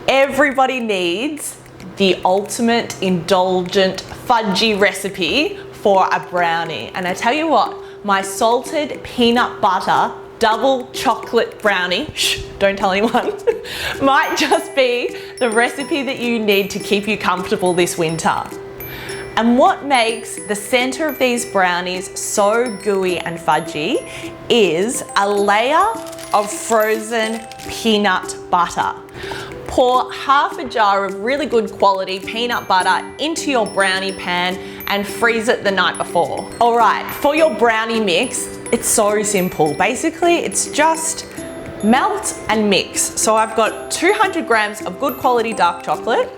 Everybody needs the ultimate indulgent fudgy recipe for a brownie. And I tell you what, my salted peanut butter double chocolate brownie, shh, don't tell anyone, might just be the recipe that you need to keep you comfortable this winter. And what makes the center of these brownies so gooey and fudgy is a layer of frozen peanut butter. Pour half a jar of really good quality peanut butter into your brownie pan and freeze it the night before. All right, for your brownie mix, it's so simple. Basically, it's just melt and mix. So I've got 200 grams of good quality dark chocolate,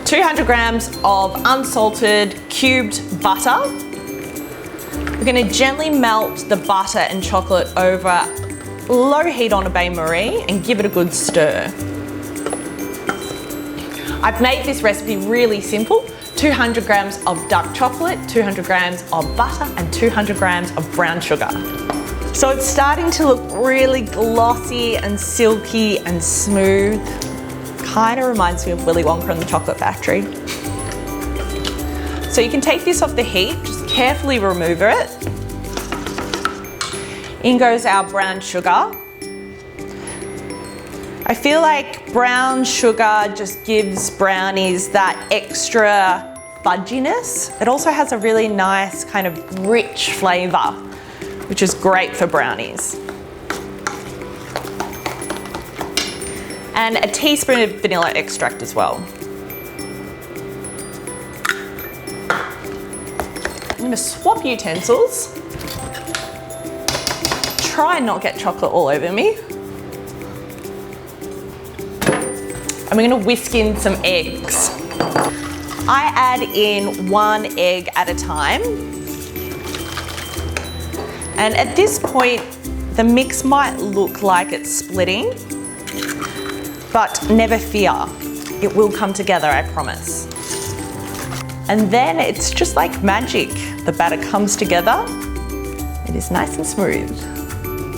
200 grams of unsalted cubed butter. We're gonna gently melt the butter and chocolate over low heat on a bain-marie and give it a good stir. I've made this recipe really simple. 200 grams of dark chocolate, 200 grams of butter, and 200 grams of brown sugar. So it's starting to look really glossy and silky and smooth. Kind of reminds me of Willy Wonka and the Chocolate Factory. So you can take this off the heat, just carefully remove it. In goes our brown sugar. I feel like brown sugar just gives brownies that extra fudginess. It also has a really nice kind of rich flavor, which is great for brownies. And a teaspoon of vanilla extract as well. I'm gonna swap utensils. Try and not get chocolate all over me. And we're gonna whisk in some eggs. I add in 1 egg at a time. And at this point, the mix might look like it's splitting, but never fear, it will come together, I promise. And then it's just like magic. The batter comes together. It is nice and smooth.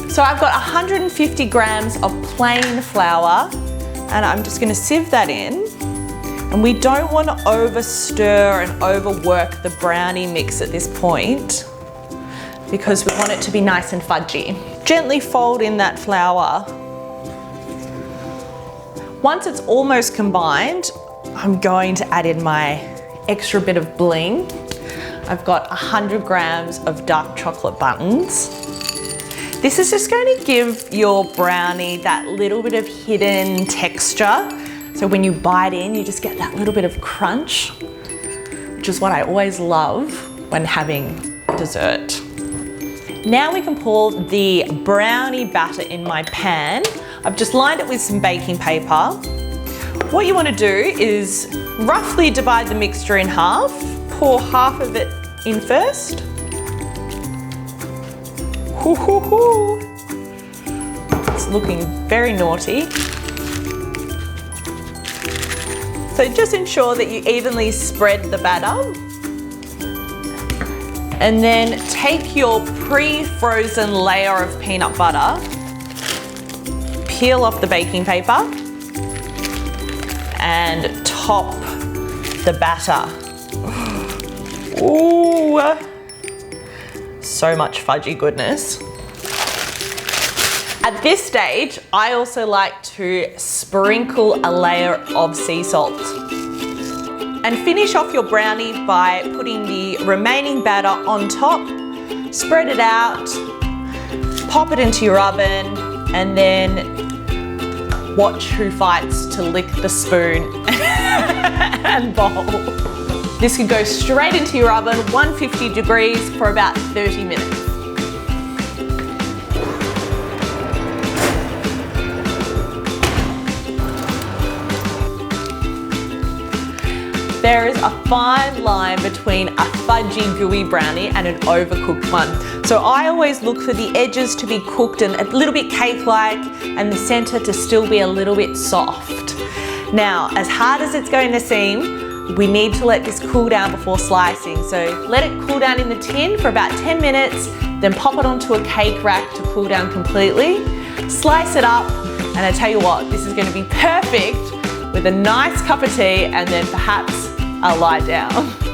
So I've got 150 grams of plain flour, and I'm just gonna sieve that in. And we don't want to over stir and overwork the brownie mix at this point because we want it to be nice and fudgy. Gently fold in that flour. Once it's almost combined, I'm going to add in my extra bit of bling. I've got 100 grams of dark chocolate buttons. This is just going to give your brownie that little bit of hidden texture. So when you bite in, you just get that little bit of crunch, which is what I always love when having dessert. Now we can pour the brownie batter in my pan. I've just lined it with some baking paper. What you want to do is roughly divide the mixture in half. Pour half of it in first. Hoo, hoo, hoo. It's looking very naughty. So just ensure that you evenly spread the batter. And then take your pre-frozen layer of peanut butter, peel off the baking paper, and top the batter. Ooh, so much fudgy goodness. At this stage, I also like to sprinkle a layer of sea salt. And finish off your brownie by putting the remaining batter on top, spread it out, pop it into your oven, and then watch who fights to lick the spoon and bowl. This could go straight into your oven, 150 degrees for about 30 minutes. There is a fine line between a fudgy, gooey brownie and an overcooked one. So I always look for the edges to be cooked and a little bit cake-like and the center to still be a little bit soft. Now, as hard as it's going to seem, we need to let this cool down before slicing. So let it cool down in the tin for about 10 minutes, then pop it onto a cake rack to cool down completely. Slice it up, and I tell you what, this is going to be perfect with a nice cup of tea and then perhaps a lie down.